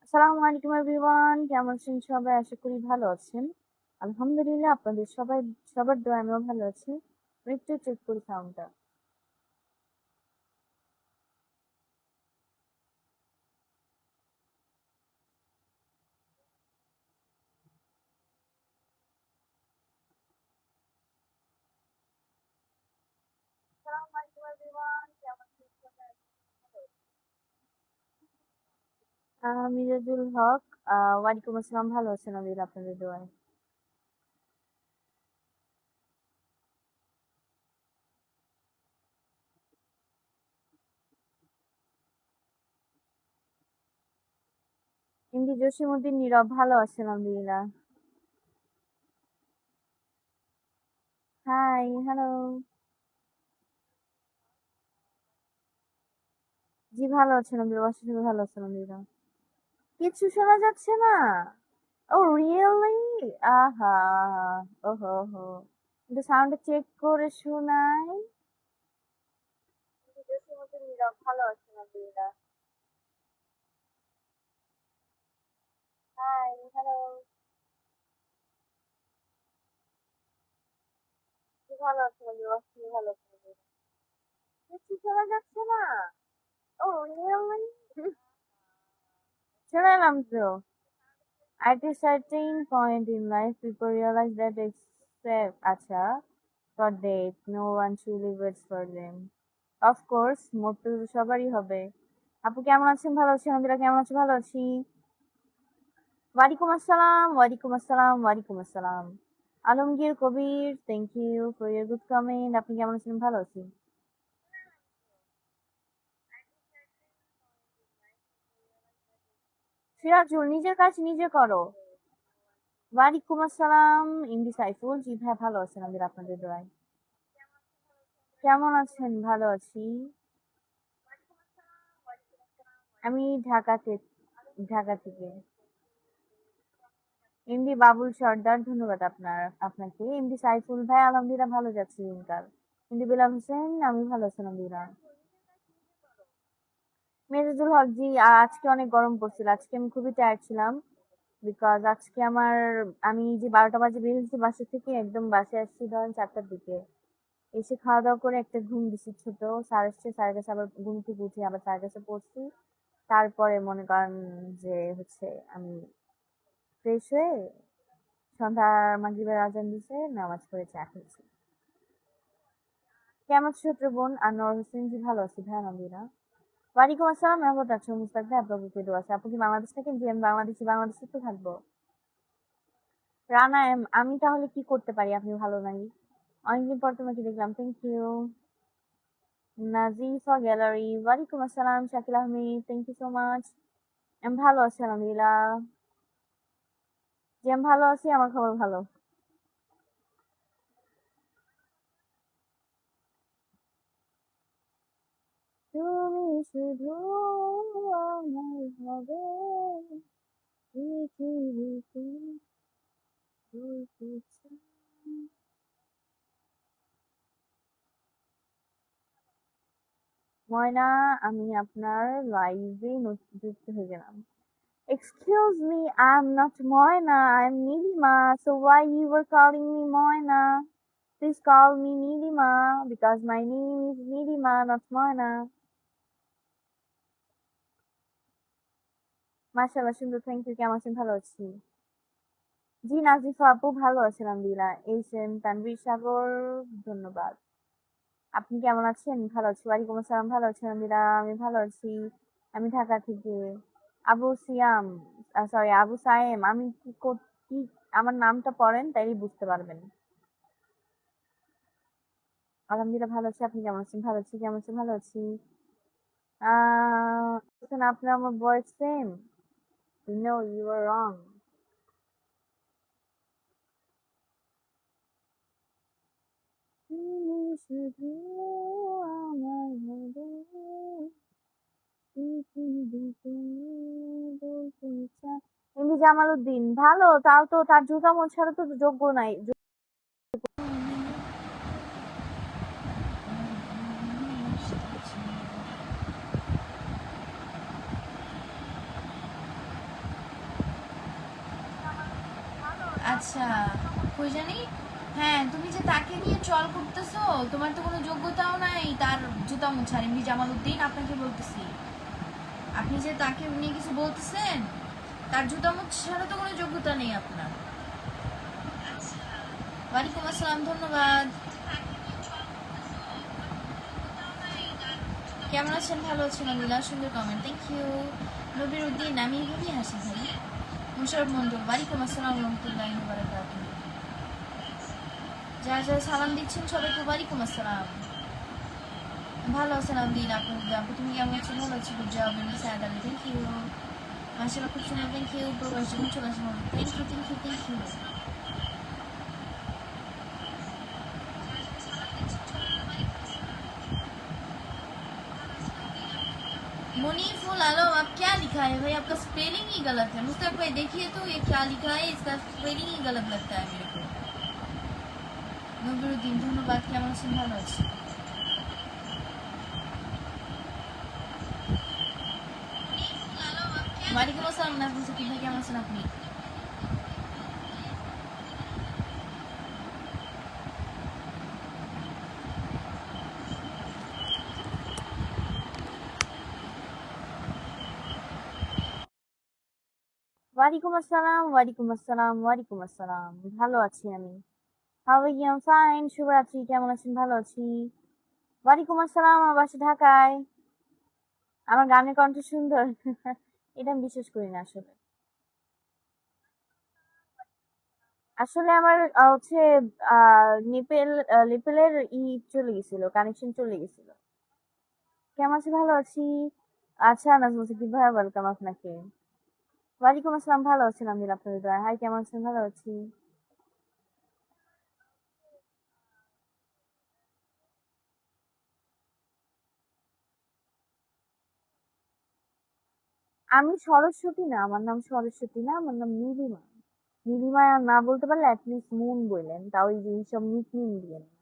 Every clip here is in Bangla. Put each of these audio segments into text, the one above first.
আসসালামু আলাইকুম এভরিওয়ান, কেমন আছেন সবাই? আশা করি ভালো আছেন। আলহামদুলিল্লাহ, আপনাদের সবার দোয়া আমিও ভালো আছি। একটু চেক করি সাউন্ডটা। আসসালামু আলাইকুম এভরিওয়ান, কেমন আছেন সবাই? মিরাজুল হক, ওয়ালাইকুম আসসালাম, ভালো আছেন আলহামদুলিল্লাহ আপনাদের দোয়ায়। ইন্দি জসিমউদ্দিন নীরব, ভালো আছেন আলহামদুলিল্লাহ। Hi, hello. জি, ভালো আছেন আলহামদুলিল্লাহ, বাসার সবাই ভালো আছেন আলহামদুলিল্লাহ। কিছু শোনা যাচ্ছে না? ও রিয়েলি? আহা! ওহো হো! একটু সাউন্ডটা চেক করে শোনাই। জসিমউদ্দিন নীরব, ভালো আছেন আলহামদুলিল্লাহ। Hi, hello. ভালো আছেন আলহামদুলিল্লাহ, আপনি ভালো আছেন আলহামদুলিল্লাহ। কিছু শোনা যাচ্ছে না? ও রিয়েলি? চলে এলাম তো। At a certain point in life, people realize that except acha for death, no one truly waits for them. Of course, মরতে তো সবারই হবে। আপু কেমন আছেন? ভালো আছি আলহামদুলিল্লাহ। কেমন আছেন? ভালো আছি। ওয়ালাইকুম আসসালাম, ওয়ালাইকুম আসসালাম, ওয়ালাইকুম আসসালাম। Alamgir Kabir, thank you for your good comment. আপনি কেমন আছেন? ভালো আছি। সিরাজুল, নিজের কাজ নিজে করো। ওয়ালাইকুম আসসালাম, ইন্দি সাইফুল। জি ভাই, ভালো আছেন আলহামদুলিল্লাহ আপনাদের দোয়ায়। কেমন আছেন? ভালো আছি। আমি ঢাকা থেকে। এমডি বাবুল সর্দার, ধন্যবাদ আপনাকে। এমডি সাইফুল ভাই, আলহামদুলিল্লাহ ভালো যাচ্ছে দিনকাল। এমডি বেলাল হোসেন, আমি ভালো আছি আলহামদুলিল্লাহ। মেজাজুল হক জি, আজকে অনেক গরম পড়ছিল। আজকে আমি খুবই টায়ার্ড ছিলাম। বিকজ আজকে আমি যে 12টা বাজে বের হয়েছি বাসা থেকে, একদম বাসায় আসছি ধরেন 4টার দিকে। এসে খাওয়া দাওয়া করে একটা ঘুম দিছি ছোট, স্যার আসছে, স্যারের কাছে আবার ঘুম থেকে উঠে আবার স্যারের কাছে পড়ছি। তারপরে মনে করেন যে হচ্ছে আমি ফ্রেশ হয়ে সন্ধ্যার মাগরিবের আজান দিছে, নামাজ পড়ে চা খেয়েছি। কেমন আছো ছোট বোন? আনোয়ার হোসেন জি, ভালো আছি ভাই আলহামদুলিল্লাহ। ওয়ালাইকুম আসসালাম, মেহবুব আছো মুস্তাক ভাই, আপনার বুকে দোয়া আছে। আপু কি বাংলাদেশ থাকেন? জি, আমি বাংলাদেশে তো থাকবো। রানা এম, আমি তাহলে কি করতে পারি আপনি ভালো নাই? অনেকদিন পর তোমাকে দেখলাম, থ্যাংক ইউ। নাজিফা গ্যালারি, ওয়ালাইকুম আসসালাম Shakil Ahmed, thank you so much. আমি ভালো আছি আলহামদুলিল্লাহ। জি, আমি ভালো আছি, আমার খবর ভালো। তুমি শুধু আমার হবে, পৃথিবীতে বলতে চাই। ময়না, আমি আপনার লাইভে যুক্ত হয়ে গেলাম। Excuse me, I'm not Moina, I'm Nilima. So why you were calling me Moina? Please call me Nilima because my name is Nilima, not Moina. মাশাআল্লাহ, সুন্দর, থ্যাংক ইউ। কেমন আছেন? ভালো আছি। জি, নাজিফা আপু ভালো আছেন আলহামদুলিল্লাহ। এইচ এম তানভীর সাগর, ধন্যবাদ। আপনি কেমন আছেন? ভালো আছি। ওয়ালাইকুম আসসালাম, ভালো আছি আলহামদুলিল্লাহ। আমি ভালো আছি। আমি ঢাকা থেকে। আবু সিয়াম, সরি আবু সায়েম, আমি কি আমার নামটা পড়েন তাইলে বুঝতে পারবেন। আলহামদুলিল্লাহ ভালো আছি। আপনি কেমন আছেন? ভালো আছি। কেমন আছেন? ভালো আছি। আপনার আমার বয়স same? No, you are wrong. তুমি শুধু আমার হবে, পৃথিবীতে বলতে চাই। এমনি জামালউদ্দিন, ভালো, তাও তো তার জুতা মোছারও তো যোগ্য নাই। আচ্ছা, কই জানি? হ্যাঁ, তুমি যে তাকে নিয়ে ট্রল করতেছো, তোমার তো কোনো যোগ্যতাও নাই তার জুতা মোছার। এমনি জামালউদ্দিন, আপনাকে বলতেছি, আপনি যে তাকে নিয়ে কিছু বলতেছেন, তার জুতা মোছারও তো কোনো যোগ্যতা নেই আপনার। ওয়ালাইকুম আসসালাম, ধন্যবাদ। কেমন আছেন? ভালো আছেন আলহামদুলিল্লাহ, সুন্দর কমেন্ট, থ্যাংক ইউ। নবীর উদ্দিন, আমি এইভাবেই হাসি ভাই। মুশারফ মন্ডল, ওয়ালাইকুম আসসালাম রহমতুল্লাহ বারাকাতুহু। যারা যারা সালাম দিচ্ছেন সবাইকে ওয়ালাইকুম আসসালাম। ভালো আছেন আলহামদুলিল্লাহ, আপনি তুমি কেমন আছেন? ভালো আছি, গুড জব, এমনি স্যাড আলি, থ্যাংক ইউ। মাশাআল্লাহ, খুব সুন্দর, থ্যাংক ইউ। প্রবাস জীবন চলে আসেন, thank you, thank you, thank you. Muniful Alam, आप क्या लिखा है भाई? आपका स्पेलिंग ही गलत है। मुस्तक भाई देखिए तो ये क्या लिखा है, इसका स्पेलिंग ही गलत लगता है मेरे को। नबीरुद्दीन, धन्यवाद। কেমন আছেন? ভালো আছি। ওয়ালাইকুম আসসালাম নাজমুল সাকিব ভাই, কেমন আছেন আপনি? ওয়ালাইকুম আসসালাম, ওয়ালাইকুম আসসালাম, ওয়ালাইকুম আসসালাম। ভালো আছি আমি। How are you? ফাইন, শুভরাত্রি। কেমন আছেন? ভালো আছি। ওয়ালাইকুম আসসালাম, আমার বাসা ঢাকায়। আমার গানের কণ্ঠ সুন্দর। এটা আমি বিশ্বাস করি না আসলে। আসলে আমার হচ্ছে লিপেলের চলে গেছিল, কানেকশন চলে গেছিল। কেমন আছি? ভালো আছি। আচ্ছা নাজমুল সাকিব ভাইয়া, ওয়েলকাম আপনাকে। ওয়ালাইকুম আসসালাম, ভালো আছেন আলহামদুলিল্লাহ, আপনাদের দোয়ায়। হাই, কেমন আছেন? ভালো আছি। আমি সরস্বতী না, আমার নাম সরস্বতী না, আমার নাম নীলিমা। নীলিমা না বলতে পারলে অ্যাটলিস্ট মুন বললেন, তাও এই যে এইসব নিকনেম দিয়েন না।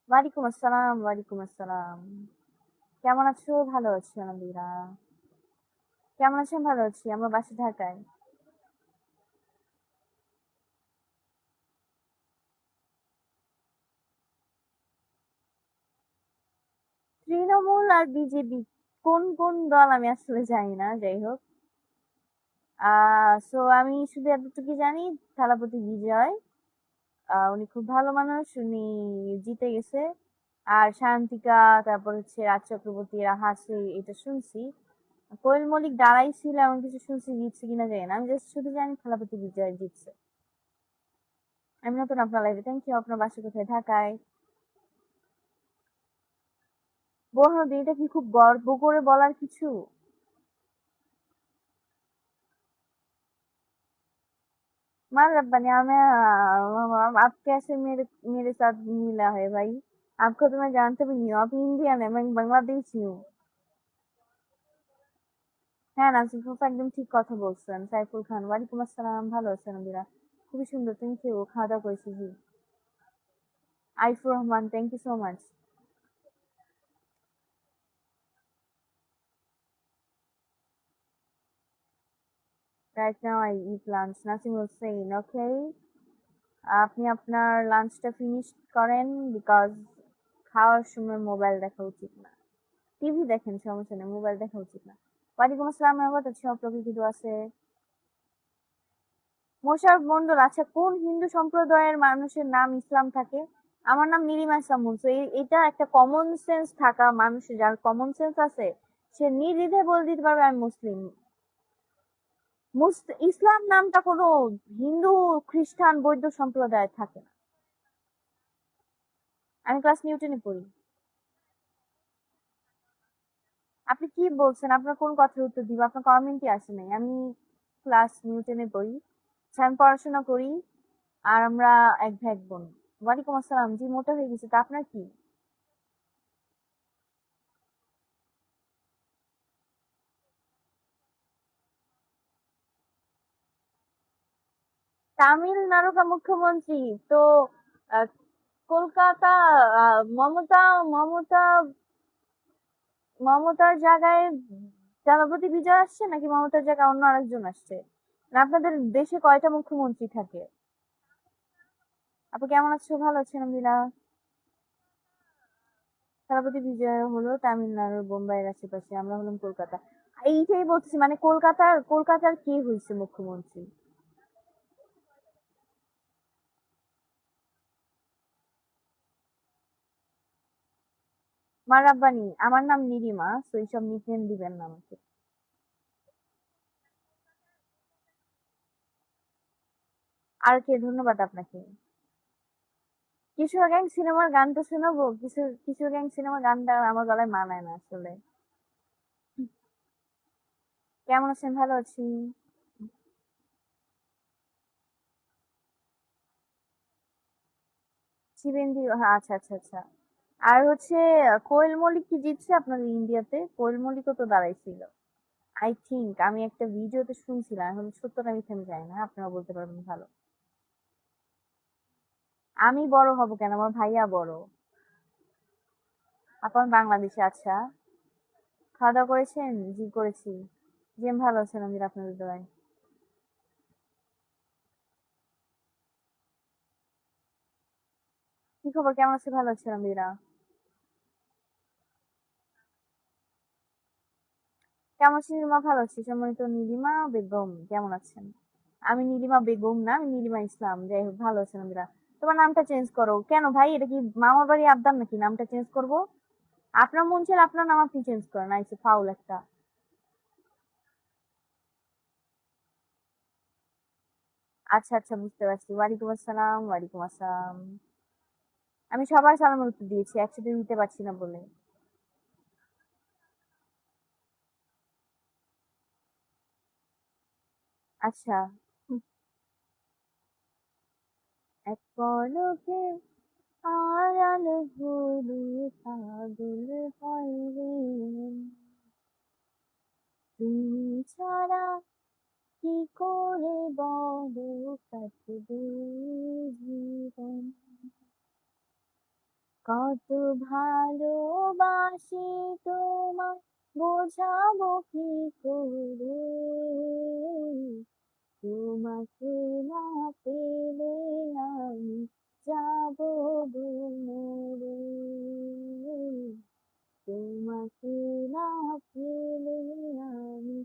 ওয়ালাইকুম আসসালাম, ওয়ালাইকুম আসসালাম। কেমন আছো? ভালো আছি আলহামদুলিল্লাহ। কেমন আছেন? ভালো আছি। আমার বাসা ঢাকায়। তৃণমূল আর বিজেপি কোন কোন দল আমি আসলে জানি না, যাই হোক। সো আমি শুধু এতটুকু জানি, থালাপতি বিজয়, উনি খুব ভালো মানুষ, উনি জিতে গেছে। আর শান্তিকা, তারপর হচ্ছে রাজ চক্রবর্তী, এরা হাসে, এটা শুনছি। কোয়েল মল্লিক দাঁড়াইছিল, এমন কিছু শুনছি, জিতছে কিনা জানি না। আমি জাস্ট শুধু জানি থালাপতি বিজয় জিতছে। আমি নতুন আপনার লাইভে, থ্যাংক ইউ। আপনার বাসা কোথায়? ঢাকায়। বর্ণদি, এটা কি খুব গর্ব করে বলার কিছু? मान रब्बानी, आप कैसे मेरे साथ मिला है भाई? आपको तो मैं जानते भी नहीं हूँ, आप इंडियन है, मैं बांग्लादेशी हूँ। হ্যাঁ, নাসিফ আপা একদম ঠিক কথা বলছেন। সাইফুল খান, ওয়ালাইকুম আসসালাম, ভালো আছেন আলহামদুলিল্লাহ, খুবই সুন্দর, থ্যাংক ইউ। খাওয়া দাওয়া করেছি জি। Aifur Rahman, thank you so much. Right now I eat lunch, Nasim Hossain, okay. আপনি আপনার লাঞ্চটা ফিনিশ করেন, বিকজ খাওয়ার সময় মোবাইল দেখা উচিত না। টিভি দেখেন, সমস্যা নেই, মোবাইল দেখা উচিত না। ওয়ালাইকুম আসসালাম, মেহবত আছি, প্রকৃতি আছে। মোশাররফ মন্ডল, আচ্ছা কোন হিন্দু সম্প্রদায়ের মানুষের নাম ইসলাম থাকে? আমার নাম নীলিমা ইসলাম মুন্সি। এটা একটা কমন সেন্স থাকা মানুষ, যার কমন সেন্স আছে, সে নির্দ্বিধায় বলে দিতে পারবে আমি মুসলিম। ইসলাম নামটা কোনো হিন্দু, খ্রিস্টান, বৌদ্ধ সম্প্রদায় থাকে না। আমি ক্লাস নিউটেনে পড়ি। আপনি কি বলছেন? আপনার কোন কথার উত্তর দিব? আপনার কমেন্টই আসে নাই। আমি ক্লাস নিউটেনে পড়ি। আচ্ছা, আমি পড়াশোনা করি। আর আমরা এক ভাই এক বোন। ওয়ালাইকুম আসসালাম। জি, মোটা হয়ে গেছে, তা আপনার কি? তামিলনাড়ু का মুখ্যমন্ত্রী তো আহ, কলকাতা, মমতা, মমতা, মমতার জায়গায় দলপতি বিজয় আসছে নাকি মমতার জায়গায় অন্য আরেকজন আসছে? না আপনাদের দেশে কয়টা মুখ্যমন্ত্রী থাকে? আপু কেমন আছো? ভালো আছেন আলহামদুলিল্লাহ। দলপতি বিজয় হলো তামিলনাড়ুর বোম্বাইয়ের আশেপাশে, আমরা হলাম কলকাতা। এইটাই বলতেছি, মানে কলকাতার কে হয়েছে মুখ্যমন্ত্রী? মা রাব্বানি, আমার নাম নীলিমা, তো এইসব নিকনেম দিবেন না আমাকে। আর কে? ধন্যবাদ আপনাকে। কিশোর গ্যাং সিনেমার গানটা শোনাবো? কিশোর গ্যাং সিনেমার গানটা আমার গলায় মানায় না আসলে। কেমন আছেন? ভালো আছি। শিবেন্দ্রি, হ্যাঁ, আচ্ছা আচ্ছা আচ্ছা। আর হচ্ছে কোয়েল মল্লিক কি জিতছে আপনাদের ইন্ডিয়াতে? কোয়েল মল্লিকও তো দাঁড়াইছিল। আই থিংক আমি একটা ভিডিওতে শুনছিলাম, এখন সত্যটা মিথ্যা আমি জানি না, আপনারা বলতে পারবেন ভালো। আমি বড় হব কেন? আমার ভাইয়া বড়। আপন বাংলাদেশে, আচ্ছা। খাওয়া দাওয়া করেছেন? জি করেছি। জি আমি ভালো আছেন, আমি আপনাদের দোয়ায়। কি খবর? কেমন আছে? ভালো আছেন আমিরা। কেমন সিনেমা? ভালো আছি। সম্মানিত নীলিমা বেগম কেমন আছেন? আমি নীলিমা বেগম না, আমি নীলিমা ইসলাম। যাই হোক, ভালো আছেন আমিরা। তোমার নামটা চেঞ্জ করো কেন ভাই? এটা কি মামার বাড়ি আবদার নাকি নামটা চেঞ্জ করব? আপনার মন চাইলে আপনার নাম আপনি চেঞ্জ করেন, আইসে ফাউল একটা। আচ্ছা আচ্ছা, বুঝতে পারছি। ওয়ালাইকুম আসসালাম, ওয়ালাইকুম আসসালাম। আমি সবার সালামের উত্তর দিয়েছি, একসাথে দিতে পারছি না বলে। আচ্ছা। হুম, এক পলকে আড়াল হলে পাগল হয় রে মন। তুমি ছাড়া কি করে বলো কাটবে জীবন। কত ভালোবাসি তোমায় বোঝাবো কি করে। তোমাকে না পেলে আমি যাবো মরে। তোমাকে না পেলে আমি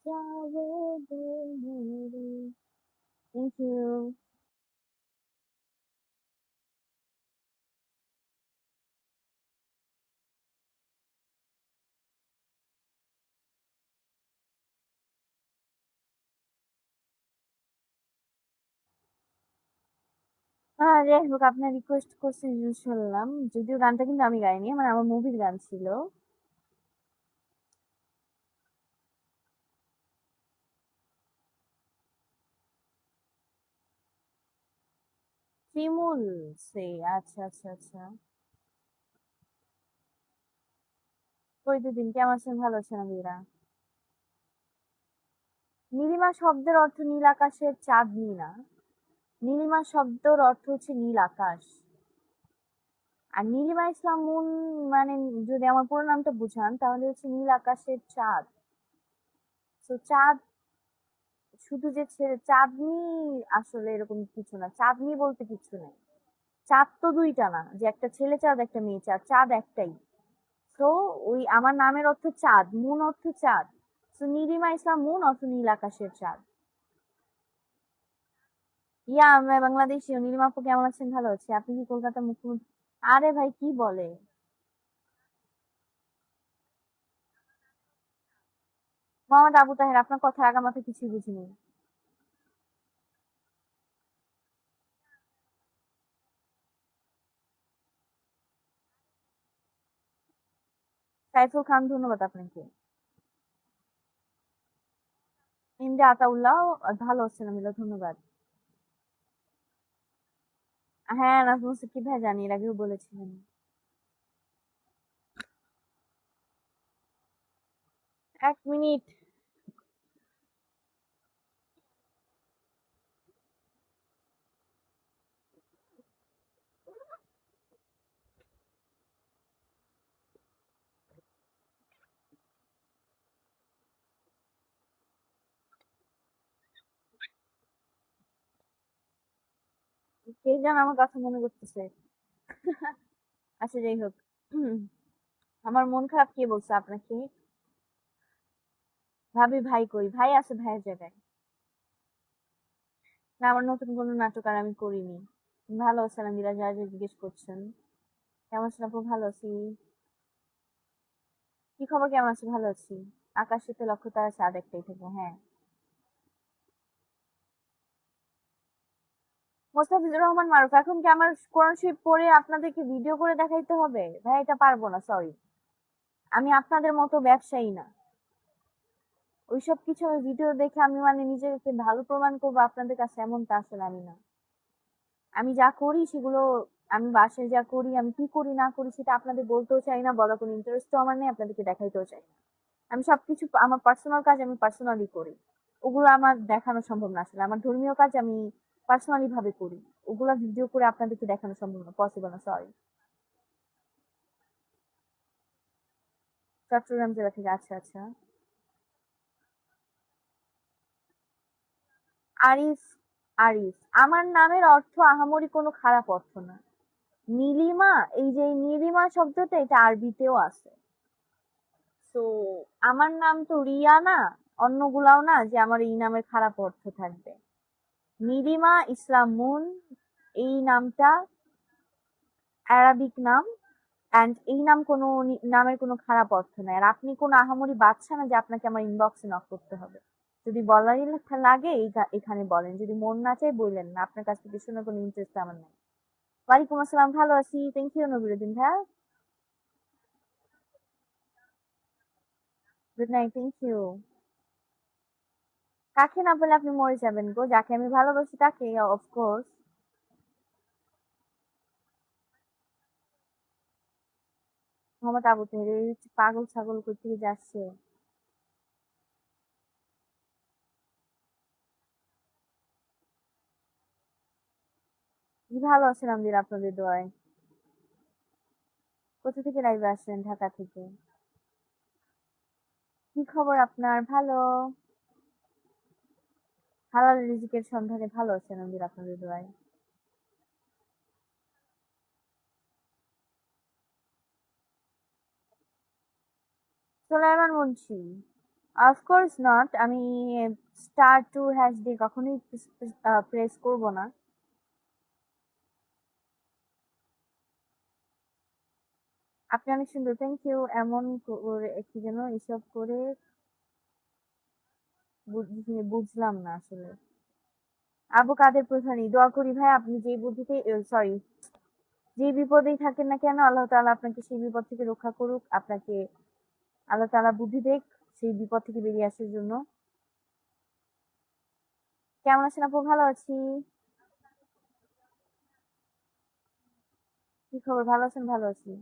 যাবো মরে। Thank you. যাই হোক, আপনার রিকোয়েস্ট করছে শুনলাম, যদিও গানটা কিন্তু আমি গাইনি, মানে আমার মুভির গান ছিল। শিমুল সে, আচ্ছা আচ্ছা আচ্ছা। দিন কেমন আছেন? ভালো আছেন আমিরা। নীলিমা শব্দের অর্থ নীল আকাশের চাঁদনি না। নীলিমা শব্দের অর্থ হচ্ছে নীল আকাশ। আর নীলিমা ইসলাম মুন, মানে যদি আমার পুরো নামটা বুঝান তাহলে হচ্ছে নীল আকাশের চাঁদ। তো চাঁদ, শুধু যে ছেড়ে চাঁদনি, আসলে এরকম কিছু না, চাঁদনি বলতে কিছু নেই। চাঁদ তো দুইটা না, যে একটা ছেলে চাঁদ একটা মেয়ে চাঁদ, চাঁদ একটাই। তো ওই আমার নামের অর্থ চাঁদ, মুন অর্থ চাঁদ। তো নীলিমা ইসলাম মুন অর্থ নীল আকাশের চাঁদ। ইয়া আমরা বাংলাদেশী। নীলিমা আপু কেমন আছেন? ভালো আছি। আপনি কি কলকাতা মুখ্যমন্ত্রী? আরে ভাই কি বলে! মোহাম্মদ আবু তাহের, আপনার কথা আগা মাথা কিছুই বুঝিনি। সাইফুল খান, ধন্যবাদ আপনাকে। এমডি আতাউল্লাহ, ভালো আছেন আমিলা, ধন্যবাদ। হ্যাঁ, নাজমুল সাকিব ভাই জানি, এর আগেও বলেছিলেন। 1 মিনিট। কে যেন আমার কথা মনে করতেছে। আচ্ছা যাই হোক। আমার মন খারাপ কে বলছে আপনাকে? ভাবি ভাই কই? ভাই আছে ভাইয়ের জায়গায়। না, আমার নতুন কোনো নাটক আর আমি করিনি। ভালো আছেন আমিরা, যা যা জিজ্ঞেস করছেন। কেমন আছেন আপু? ভালো আছি। কি খবর, কেমন আছে? ভালো আছি। আকাশেতে লক্ষ্য তারা চাঁদ একটাই থেকে, হ্যাঁ। মোস্তাফিজুর রহমান মারুফ, এখন কি আমার কোরআন শরীফ পড়ে আপনাদেরকে ভিডিও করে দেখাইতে হবে? ভাই এটা পারবো না, সরি। আমি আপনাদের মতো ব্যবসায়ী না। ওইসব কিছু আমি ভিডিও দেখে আমি মানে নিজেকে ভালো প্রমাণ করবো আপনাদের কাছে, এমনটা আসলে আমি না। আমি যা করি সেগুলো, আমি বাসায় যা করি, আমি কি করি না করি সেটা আপনাদের বলতেও চাই না, বলার কোনো ইন্টারেস্টও আমার নেই, আপনাদেরকে দেখাইতেও চাই না। আমি সবকিছু আমার পার্সোনাল কাজ আমি পার্সোনালি করি। ওগুলো আমার দেখানো সম্ভব না আসলে। আমার ধর্মীয় কাজ আমি পার্সোনালি ভাবে করি। ওগুলা ভিডিও করে আপনাদেরকে দেখানো সম্ভব না, পসিবল না, সরি। চট্টগ্রাম জেলা থেকে, আচ্ছা আচ্ছা। আরিফ, আরিফ আমার নামের অর্থ আহামরি কোনো খারাপ অর্থ না। নীলিমা, এই যে এই নীলিমা শব্দটা এটা আরবিতেও আছে। তো আমার নাম তো রিয়া না, অন্যগুলাও না যে আমার এই নামের খারাপ অর্থ থাকবে। নীলিমা ইসলাম মুন, এই নামটা অ্যারাবিক নাম। এন্ড এই নাম কোনো নামের কোনো খারাপ অর্থ নাই। আর আপনি কোনো আহামরি বাচ্চা না যে আপনাকে আমার ইনবক্সে নক করতে হবে। যদি বলারই লাগে এখানে বলেন, যদি মন না চাই বললেন না, আপনার কাছ থেকে শোনার কোনো ইন্টারেস্ট আমার নাই। ওয়ালাইকুম আসসালাম, ভালো আছি, থ্যাংক ইউ নবিরুদ্দিন ভাইয়া। Good night, thank you. কাকে না বলে আপনি মরে যাবেন গো? যাকে আমি ভালোবাসি তাকে, অফকোর্স। মোহাম্মদ আবু তাহের, এই হচ্ছে পাগল ছাগল কোথেকে যাচ্ছে। জি ভালো আছেন আলহামদুলিল্লাহ, আপনাদের দোয়ায়। কোথা থেকে লাইভে আসছেন? ঢাকা থেকে। কি খবর আপনার? ভালো। হালাল রিজিকের সন্ধানে ভালো আছেন আলহামদুলিল্লাহ, আপনাদের দোয়ায়। সোলাইমান মুন্সি, অফকোর্স নট। আমি *2# দিয়ে কখনোই প্রেস করব না। আপনি অনেক সুন্দর, থ্যাংক ইউ। এমন করে কি যেন এসব করে বুঝলাম না আসলে। আবু কাদের প্রধানী, দোয়া করি ভাই আপনি যেই বুদ্ধিতে, সরি, যে বিপদেই থাকেন না কেন, আল্লাহ তাআলা আপনাকে সেই বিপদ থেকে রক্ষা করুক। আপনাকে আল্লাহ তাআলা বুদ্ধি দেখ সেই বিপদ থেকে বেরিয়ে আসার জন্য। কেমন আছেন আপু? ভালো আছি। কি খবর? ভালো আছেন? ভালো আছি।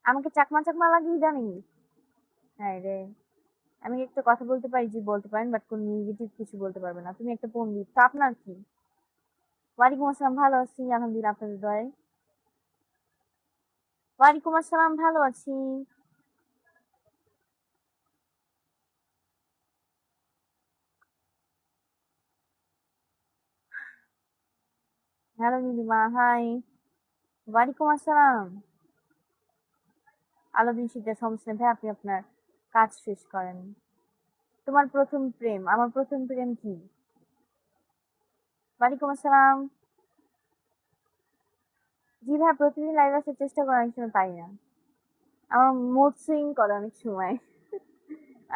আমাকে চাকমা চাকমা লাগিয়ে ইদানিং। হ্যাঁ রে, আমি একটা কথা বলতে পারি, জি বলতে পারেন, বাট কোন নেগেটিভ কিছু বলতে পারবে না। তুমি একটা পণ্ডিত, তো আপনার কি? ওয়ালাইকুম আসসালাম, ভালো আছি আলহামদুলিল্লাহ, আপনাদের দয়ায়। ওয়ালাইকুম আসসালাম, ভালো আছি। Hello Nilima, hi. ওয়ালাইকুম আসসালাম। আলাদিন শিকদার, সমস্যা নেই ভাই, আপনি আপনার কাজ শেষ করেন। তোমার প্রথম প্রেম? আমার প্রথম প্রেম কি? ওয়ালাইকুম আসসালাম। জি ভাই, প্রতিদিন লাইভ আসার চেষ্টা করার, অনেক সময় পাই না। আমার মুড সুইং করে অনেক সময়।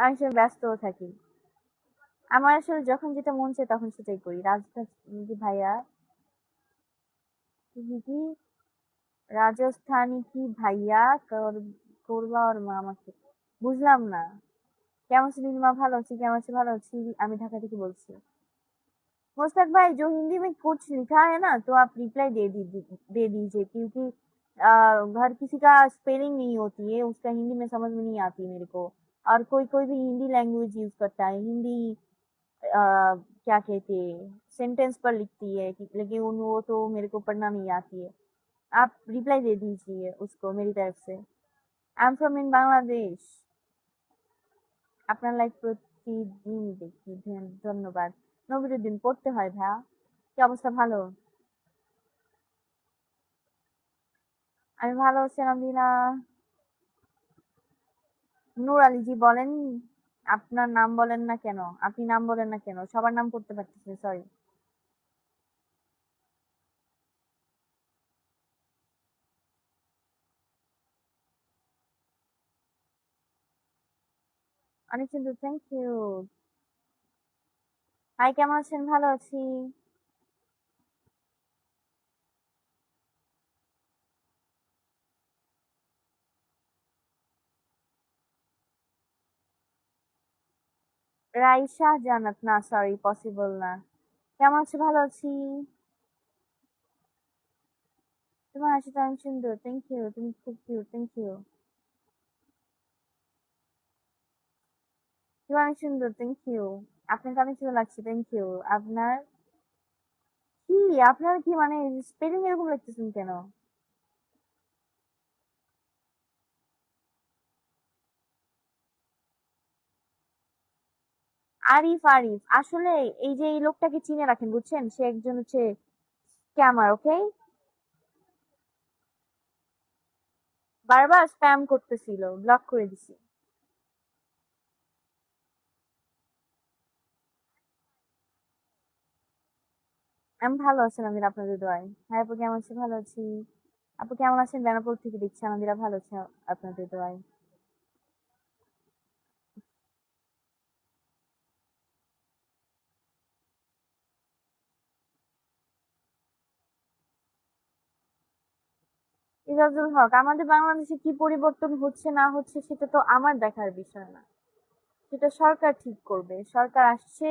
অনেক সময় ব্যস্তও থাকি। আমার আসলে যখন যেটা মন চায় তখন সেটাই করি। রাজধানী ভাইয়া, কি রাজস্থানী কি ভাইয়া করবা ওর মা আমাকে, বুঝলাম না। কেমন আছি নীলিমা? ভালো আছি। কেমন আছি? ভালো আছি। আমি ঢাকা থেকে বলছি। मुस्तक भाई, जो हिंदी में कुछ लिखा है ना तो आप रिप्लाई दे दीजिए, क्योंकि हर किसी का स्पेलिंग नहीं होती है, उसका हिंदी में समझ में नहीं आती मेरे को। और कोई कोई भी हिंदी लैंग्वेज यूज करता है, हिंदी क्या कहते हैं, सेंटेंस पर लिखती है लेकिन वो तो मेरे को पढ़ना नहीं आती है। आप रिप्लाई दे दीजिए उसको मेरी तरफ से। I am from in Bangladesh. আপনার লাইভ প্রতিদিন দেখি, ধন্যবাদ। নবিরুদ্দিন পড়তে হয় ভাইয়া। কি অবস্থা? ভালো? আমি ভালো আছি আলহামদুলিল্লাহ। নূর আলী জি বলেন। আপনার নাম বলেন না কেন? আপনি নাম বলেন না কেন? সবার নাম করতে পারতেছি, সরি। অনেক সুন্দর, থ্যাংক ইউ। হাই, কেমন আছেন? ভালো আছি। রাইসা জান্নাত, না সরি, পসিবল না। কেমন আছো? ভালো আছি। তোমার হাসিটা অনেক সুন্দর, থ্যাংক ইউ। তুমি খুব কিউট, থ্যাংক ইউ। তুমি অনেক সুন্দর, থ্যাংক ইউ। আপনাকে অনেক সুন্দর লাগছে, থ্যাংক ইউ। আপনার কি, আপনার কি মানে স্পেলিং এরকম লিখতেছেন কেন? আরিফ, আরিফ আসলে এই যে এই লোকটাকে চিনে রাখেন, বুঝছেন? সে একজন হচ্ছে স্ক্যামার, ওকে? বারবার স্প্যাম করতেছিল, ব্লক করে দিছি। আমি ভালো আছি আলহামদুলিল্লাহ, আপনাদের দোয়ায়। হ্যাঁ আপু, কেমন আছেন? ভালো আছি। আপু কেমন আছেন? বেনাপোল থেকে দেখছি, আলহামদুলিল্লাহ ভালো আছি আপনাদের দোয়ায়। ইজাজুল হক, আমাদের বাংলাদেশে কি পরিবর্তন হচ্ছে না হচ্ছে সেটা তো আমার দেখার বিষয় না, সেটা সরকার ঠিক করবে। সরকার আসছে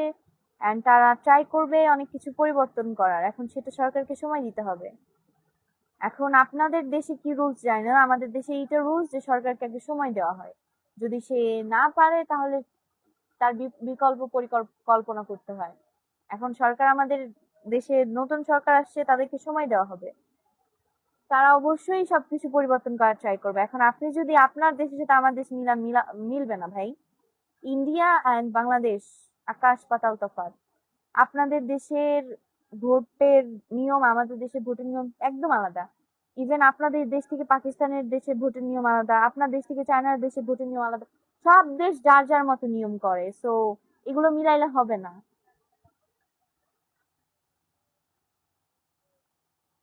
এন্ড তারা ট্রাই করবে অনেক কিছু পরিবর্তন করার, এখন সেটা সরকারকে সময় দিতে হবে। এখন আপনাদের দেশে কি রুলস জানি না, আমাদের দেশে এইটা রুলস যে সরকারকে আগে সময় দেওয়া হয়। যদি সে না পারে তাহলে তার বিকল্প পরিকল্পনা করতে হয়। এখন সরকার আমাদের দেশে নতুন সরকার আসছে, তাদেরকে সময় দেওয়া হবে। তারা অবশ্যই সবকিছু পরিবর্তন করার ট্রাই করবে। এখন আপনি যদি আপনার দেশের সাথে আমার দেশ মিলবে না ভাই। ইন্ডিয়া এন্ড বাংলাদেশ আকাশ পাতাল তফাৎ। আপনাদের দেশের ভোটের নিয়ম আমাদের দেশের ভোটের নিয়ম একদম আলাদা। ইভেন আপনাদের দেশ থেকে পাকিস্তানের দেশের ভোটের নিয়ম আলাদা, আপনার দেশ থেকে চায়নার দেশের ভোটের নিয়ম আলাদা। সব দেশ যার যার মতো নিয়ম করে, সো এগুলো মিলাইলে হবে না।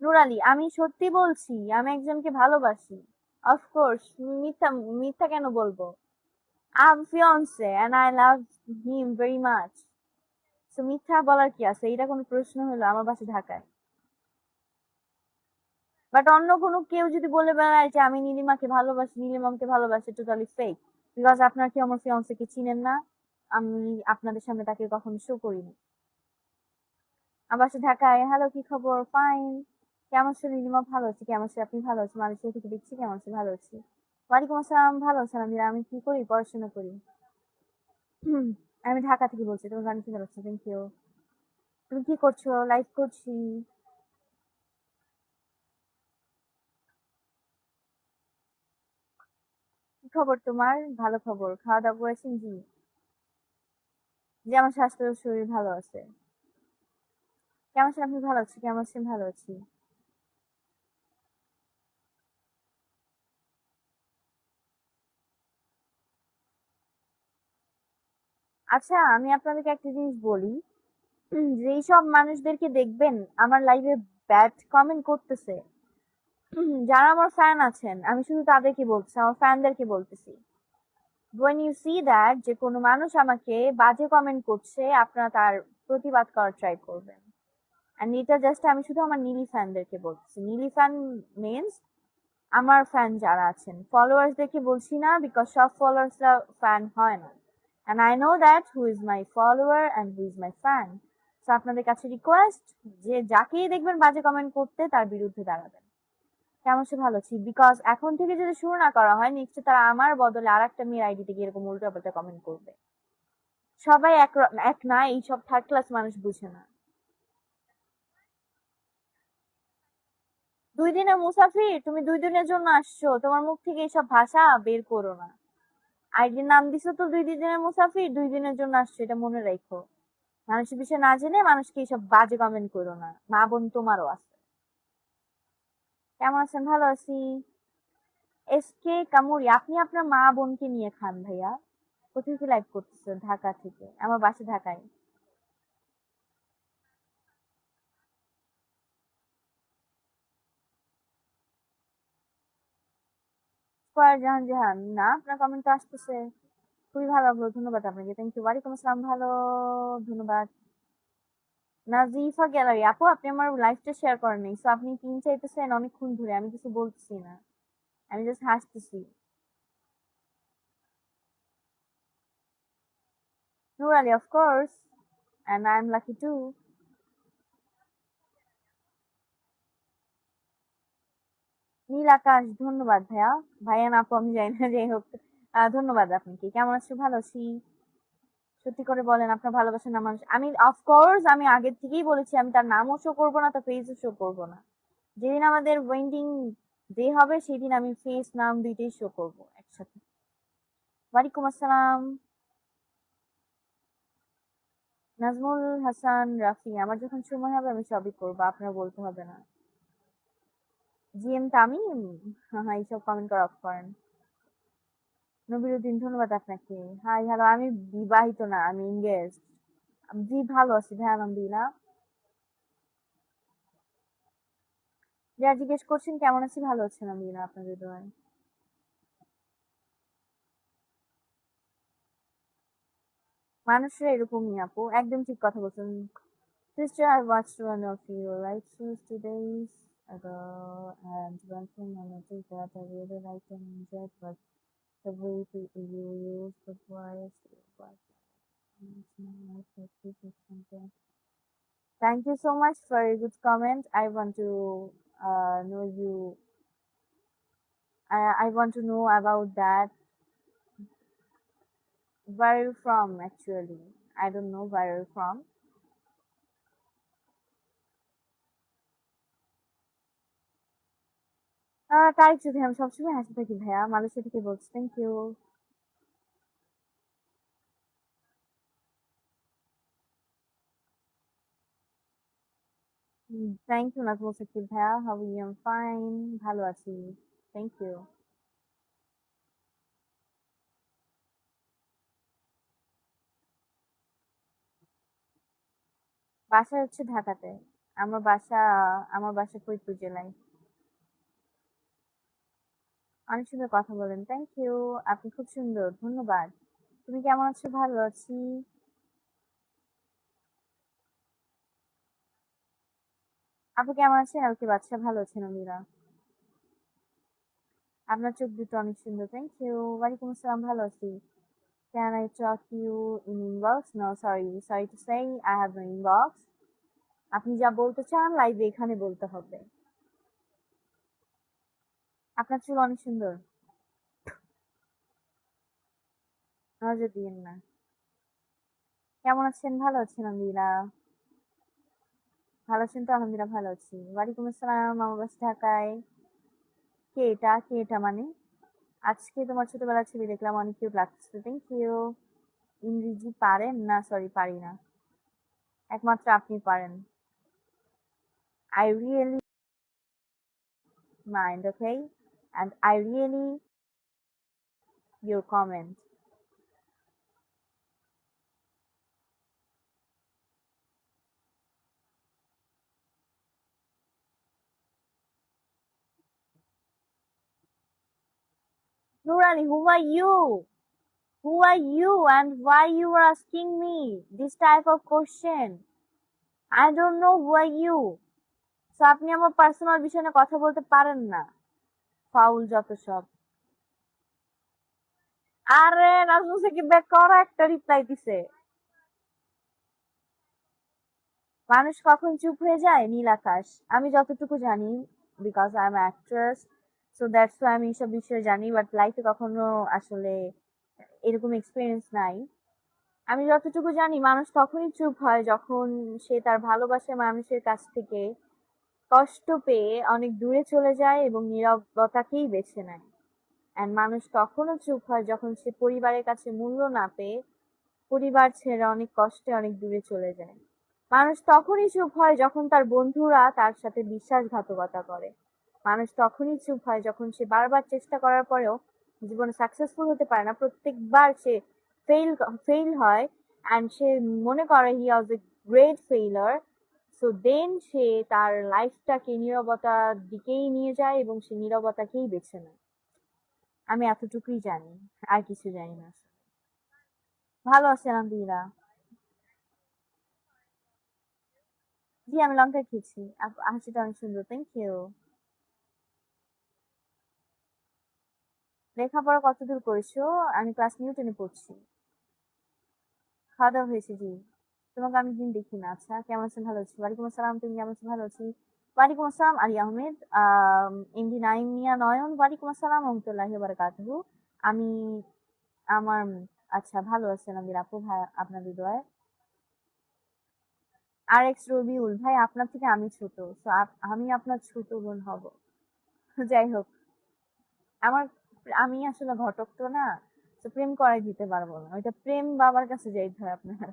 নুরালি, আমি সত্যি বলছি, আমি একজনকে ভালোবাসি। অফকোর্স, মিথ্যা মিথ্যা কেন বলবো? I have a fiance and I love him very much. So মিথ্যা বলার কি আছে? এটা কোনো প্রশ্ন হলো? আমার বাসা ঢাকায়। বাট অন্য কোনো কেউ যদি বলে বেড়ায় যে আমি নীলিমাকে ভালোবাসি, নীলিমাকে ভালোবাসি, টোটালি ফেক। বিকজ আপনারা কি আমার ফিয়ান্সেকে চিনেন না? আমি আপনাদের সামনে তাকে কখনো শো করিনি। আমার বাসা ঢাকায়। হ্যালো, কি খবর? ফাইন। কেমন আছো নীলিমা? ভালো আছি। কেমন আছি? আপনি? ভালো আছি, মালয়েশিয়া থেকে দেখছি। কেমন আছি? ভালো আছি। ওয়ালাইকুম আসসালাম, ভালো আছি আলহামদুলিল্লাহ। আমি কি করি? পড়াশোনা করি। হুম, আমি ঢাকা থেকে বলছি। তোমার গান শুনতে পাচ্ছি, থ্যাংক ইউ। তুমি কি করছো? লাইভ করছি। কি খবর তোমার? ভালো খবর। খাওয়া দাওয়া করেছেন? জি। জি, আমার স্বাস্থ্য ও শরীর ভালো আছে। কেমন আছেন আপনি? ভালো আছি। কেমন আছেন? ভালো আছি। আচ্ছা, আমি আপনাদেরকে একটা জিনিস বলি। যেই সব মানুষদেরকে দেখবেন আমার লাইভে ব্যাড কমেন্ট করতেছে, যারা আমার ফ্যান আছেন, আমি শুধু তাদেরকে বলতেছি, আমার ফ্যানদেরকে বলতেছি, when you see that যে কোনো মানুষ আমাকে বাজে কমেন্ট করছে, আপনারা তার প্রতিবাদ করার ট্রাই করবেন। এন্ড এটা জাস্ট আমি শুধু আমার নীলি ফ্যানদেরকে বলতেছি। নীলি ফ্যান মিনস আমার ফ্যান যারা আছেন, ফলোয়ার্সদেরকে বলছি না, বিকজ সব ফলোয়ার্সরা ফ্যান হয় না। And I know that who is my follower and who is my fan. So আপনাদের কাছে রিকোয়েস্ট, যে যাকেই দেখবেন বাজে কমেন্ট করতে, তার বিরুদ্ধে দাঁড়াবেন। কেমন সে ভালো আছি, বিকজ এখন থেকে যদি শুরু না করা হয়, নিশ্চয় তারা আমার বদলে আর একটা মেয়ের আইডিতে গিয়ে এরকম উল্টাপাল্টা কমেন্ট করবে। সবাই এক না, এইসব থার্ড ক্লাস মানুষ বুঝে না। 2 দিনের মুসাফির? তুমি 2 দিনের জন্য আসছো, তোমার মুখ থেকে এইসব ভাষা বের করো না। আইডির নাম দিছো তো 2 দিনের মুসাফির, 2 দিনের জন্য আসছো, এটা মনে রাখো। মানুষের বিষয়ে না জেনে মানুষকে এইসব বাজে কমেন্ট করো না। মা বোন তোমারও আছে। কেমন আছেন? ভালো আছি। এসকে কামুরি, আপনি আপনার মা বোনকে নিয়ে খান ভাইয়া। কোথা থেকে লাইভ করতেছেন? ঢাকা থেকে। আমার বাসা ঢাকায়। স্কয়ার জাহান জাহান, না আপনার কমেন্ট তো আসতেছে। খুবই ভালো লাগলো, ধন্যবাদ আপনাকে। Thank you. ওয়ালাইকুম আসসালাম, ভালো, ধন্যবাদ। নাজিফা গ্যালারি, আপু আপনি আমার লাইফটা শেয়ার করেন নাই, সো আপনি পিন চাইতেছেন অনেকক্ষণ ধরে, আমি কিছু বলতেছি না, আমি জাস্ট হাসতেছি। Noor Ali, of course, and I am lucky too. Neel Akash, ধন্যবাদ ভাইয়া। ভাইয়া না আপু আমি জানি না, যাই হোক। ধন্যবাদ আপনাকে। কেমন আছো? ভালো আছি। সত্যি করে বলেন আপনার ভালোবাসার নাম মানুষ। আমি অফকোর্স আমি আগের থেকেই বলেছি আমি তার নামও শো করবো না, তার ফেসও শো করবো না। যেদিন আমাদের ওয়েডিং ডে হবে সেদিন আমি ফেস নাম দুইটাই শো করবো একসাথে। ওয়ালাইকুম আসসালাম। নাজমুল হাসান রাফি, আমার যখন সময় হবে আমি সবই করবো, আপনার বলতে হবে না। জিএম তামিম, হ্যাঁ হ্যাঁ এইসব কমেন্ট করা অফ করেন। নবিরুদ্দিন, ধন্যবাদ আপনাকে। হাই হ্যালো, আমি বিবাহিত না, আমি এঙ্গেজ। জি ভালো আছি ভাই, আলহামদুলিল্লাহ। যা জিজ্ঞেস করছেন কেমন আছি, ভালো আছেন আলহামদুলিল্লাহ, আপনাদের দোয়ায়। মানুষরা এরকমই আপু, একদম ঠিক কথা বলছেন। Sister, I watched one of your live shows 2 days ago, and one thing I noticed that I really liked and enjoyed was the way you use the voice. Thank you so much for a good comment. I want to know you. I want to know about that. Where you from actually? I don't know where you're from. তাই যদি আমি সবসময় হাসি থাকি ভাইয়া, মালয়েশিয়া থেকে বলছি। Thank you. Thank you Nazmul Sakib ভাইয়া, হাউ আর ইউ? ফাইন, ভালো আছি, থ্যাংক ইউ। বাসা হচ্ছে ঢাকাতে। আমার বাসা আমার বাসা ফরিদপুর জেলায়। অনেক সুন্দর কথা বলেন, থ্যাংক ইউ। আপনি খুব সুন্দর, ধন্যবাদ। তুমি কেমন আছো? ভালো আছি। আপু কেমন আছেন? আর কি বাচ্চা ভালো আছেন? আমিরা, আপনার চোখ দুটো অনেক সুন্দর, থ্যাংক ইউ। ওয়ালাইকুম আসসালাম, ভালো আছি। Can I talk you in inbox? No, sorry to say I have no inbox. আপনি যা বলতে চান লাইভে এখানে বলতে হবে। আপনার চুল অনেক সুন্দর, নজর দিয়েন না। কেমন আছেন? ভালো আছেন আলহামদুলিল্লাহ। ভালো আছেন তো? আলহামদুলিল্লাহ ভালো আছি। ওয়ালাইকুম আসসালাম, আমার বাসা ঢাকায়। কে এটা মানে? আজকে তোমার ছোটবেলার ছবি দেখলাম, অনেক কিউট লাগছে, থ্যাংক ইউ। ইংরেজি পারেন? না সরি, পারি না, একমাত্র আপনি পারেন। I really mind, okay? And I really your comment. Nurali, who are you? Who are you and why you are asking me this type of question? I don't know who are you. So আপনি আমার পার্সোনাল বিষয় নিয়ে কথা বলতে পারেন না, ফাউল যত সব। আরে নাজমুল সাকিব ভাই করা একটা রিপ্লাই দিছে। মানুষ কখন চুপ হয়ে যায়? নীল আকাশ, আমি যতটুকু জানি, because I am actress, so that's why আমি এইসব বিষয়ে জানি, বাট লাইফে কখনো আসলে এরকম এক্সপিরিয়েন্স নাই। আমি যতটুকু জানি মানুষ তখনই চুপ হয় যখন সে তার ভালোবাসার মানুষের কাছ থেকে কষ্ট পেয়ে অনেক দূরে চলে যায় এবং নীরবতাকেই বেছে নেয়। অ্যান্ড মানুষ তখনও চুপ হয় যখন সে পরিবারের কাছে মূল্য না পেয়ে পরিবার ছেড়ে অনেক কষ্টে অনেক দূরে চলে যায়। মানুষ তখনই চুপ হয় যখন তার বন্ধুরা তার সাথে বিশ্বাসঘাতকতা করে। মানুষ তখনই চুপ হয় যখন সে বারবার চেষ্টা করার পরেও জীবনে সাকসেসফুল হতে পারে না, প্রত্যেকবার সে ফেল ফেল হয় অ্যান্ড সে মনে করে he was a great failure. So then সে তার লাইফটাকে নীরবতার দিকেই নিয়ে যায় এবং সে নীরবতাকেই বেছে নেয়। আমি এতটুকুই জানি, আর কিছু জানি না। ভালো আছি আলহামদুলিল্লাহ। জি, আমি লঙ্কা খেয়েছি। হাসিটা অনেক সুন্দর, থ্যাংক ইউ। লেখাপড়া কতদূর করেছো? আমি ক্লাস নিউটেনে পড়ছি। খাওয়া দাওয়া হয়েছে, জি। তোমাকে আমি দিন দেখি না। আচ্ছা, কেমন আছেন? ভালো আছি। ওয়ালাইকুম আসসালাম, তুমি কেমন আছো? ভালো আছি। ওয়ালাইকুম আসসালাম আলী আহমেদ, এমডি নাইম মিয়া নয়ন, ওয়ালাইকুম আসসালাম রহমতুল্লাহি বারাকাতুহু। আমি আমার আচ্ছা, ভালো আছেন আমি আপু ভাই, আপনাদের দোয়ায়। আর এক্স রবিউল ভাই, আপনার থেকে আমি ছোট, তো আমি আপনার ছোট বোন হব। যাই হোক, আমার আমি আসলে ঘটক তো না, তো প্রেম করাই দিতে পারবো না, ওইটা প্রেম বাবার কাছে যাইতে হয় আপনার।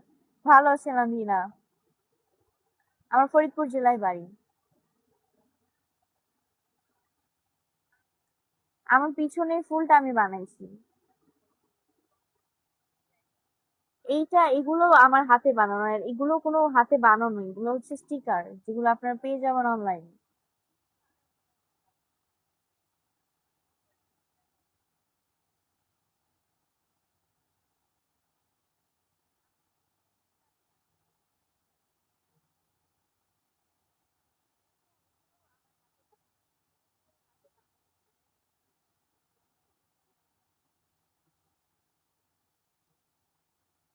ভালো আছেন আলহামদুলিল্লাহ। আমার ফরিদপুর জেলায় বাড়ি। আমার পিছনের ফুলটা আমি বানাইছি। এগুলো আমার হাতে বানানো, আর এগুলো কোনো হাতে বানানো, এগুলো হচ্ছে স্টিকার যেগুলো আপনারা পেয়ে যাবেন অনলাইনে।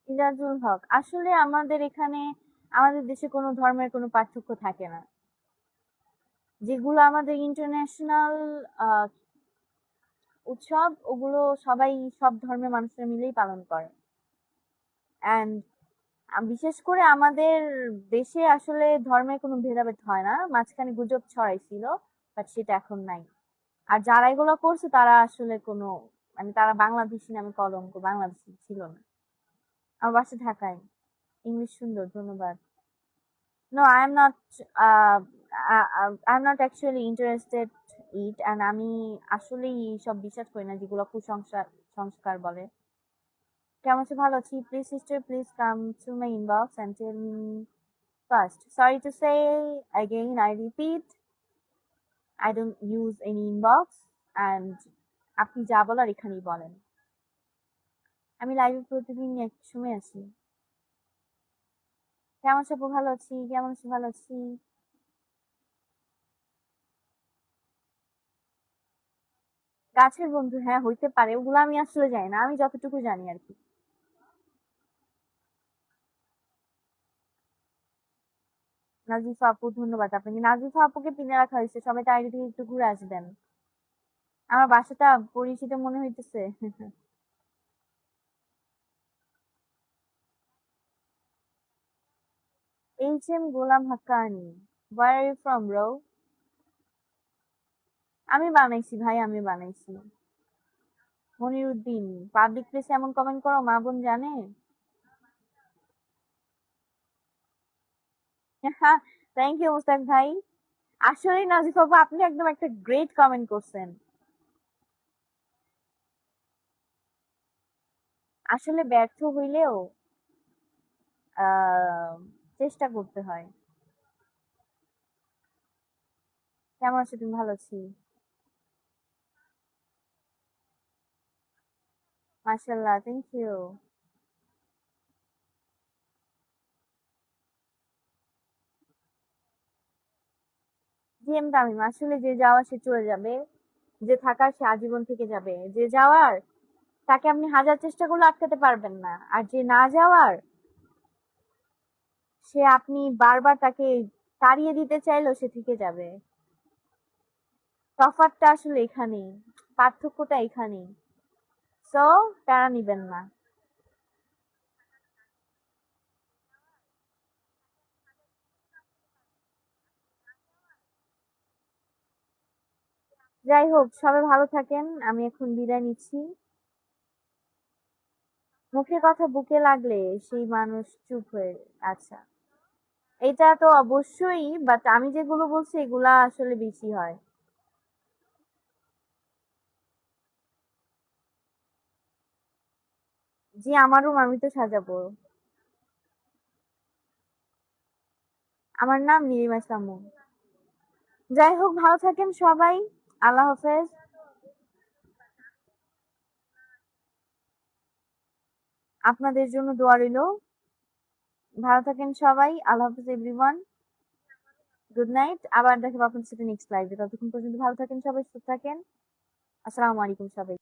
ইজাজুল হক, আসলে আমাদের এখানে আমাদের দেশে কোনো ধর্মের কোনো পার্থক্য থাকে না। যেগুলো আমাদের ইন্টারন্যাশনাল উৎসব, ওগুলো সবাই সব ধর্মের মানুষরা মিলেই পালন করে। অ্যান্ড বিশেষ করে আমাদের দেশে আসলে ধর্মের কোনো ভেদাভেদ হয় না, মাঝখানে গুজব ছড়াইছিল, বাট সেটা এখন নাই। আর যারা এগুলো করছে তারা আসলে কোনো, মানে তারা বাংলাদেশি নামে কলঙ্ক, বাংলাদেশি ছিল না। আমার বাসা ঢাকায়। ইংলিশ সুন্দর, ধন্যবাদ। No, I am not, I am not actually interested it, and আমি আসলেই সব বিশ্বাস করি না যেগুলো কুসংস্কার সংস্কার বলে। কেমন আছো? ভালো আছি। Please sister, please come to my inbox and tell me first. Sorry to say, again I repeat, I don't use any inbox, and আপনি যা বলার এখানেই বলেন। আমি লাইভে প্রতিদিন এক সময় আছি। কেমন আছো আপু? ভালো আছি। কেমন আছো? ভালো আছি। গাছের বন্ধু, হ্যাঁ হইতে পারে, ওগুলো আমি আসলে জানি না, আমি যতটুকু জানি আর কি। নাজিফা আপু, ধন্যবাদ আপনাকে। নাজিফা আপুকে পিনে রাখা হয়েছে, সবাই তাই থেকে একটু ঘুরে আসবেন। আমার বাসাটা পরিচিত মনে হইতেছে। HM Golam Haqqani, where are you from bro? আমি বানাইছি ভাই, আমি বানাইছি। মনিরুদ্দিন, পাবলিক প্লেসে এমন কমেন্ট করো মা বোন জানে? থ্যাংক ইউ মুস্তাক ভাই। আসলে নাজিফ আপু, আপনি একদম একটা গ্রেট কমেন্ট করছেন। আসলে ব্যর্থ হইলেও আহ চেষ্টা করতে হয়। কেমন আছো তুমি? ভালো আছি, মাশাআল্লাহ, থ্যাংক ইউ। জিএম তামিম, আসলে যে যাওয়ার সে চলে যাবে, যে থাকার সে আজীবন থেকে যাবে, যে যাওয়ার তাকে আপনি হাজার চেষ্টা করলে আটকাতে পারবেন না, আর যে না যাওয়ার সে আপনি বারবার তাকে তাড়িয়ে দিতে চাইলেও সে থেকে যাবে। তফাৎটা আসলে এখানেই, পার্থক্যটা এখানেই। সো প্যারা নিবেন না। যাই হোক, সবাই ভালো থাকেন, আমি এখন বিদায় নিচ্ছি। মুখের কথা বুকে লাগলে সেই মানুষ চুপ হয়ে, আচ্ছা এটা তো অবশ্যই, বাট আমি যেগুলো বলছি এগুলা আসলে বেশি হয়। জি আমার রুম আমি তো সাজাবো। আমার নাম নীলিমা ইসলাম। যাই হোক, ভালো থাকেন সবাই। আল্লাহ হাফেজ। আপনাদের জন্য দোয়া রইলো। ভালো থাকেন সবাই। আল্লাহ হাফেজ এভরিওয়ান। Good night. আবার দেখাবো আপনাদের সাথে নেক্সট লাইভে। ততক্ষণ পর্যন্ত ভালো থাকেন সবাই, সুস্থ থাকেন। আসসালামু আলাইকুম সবাই।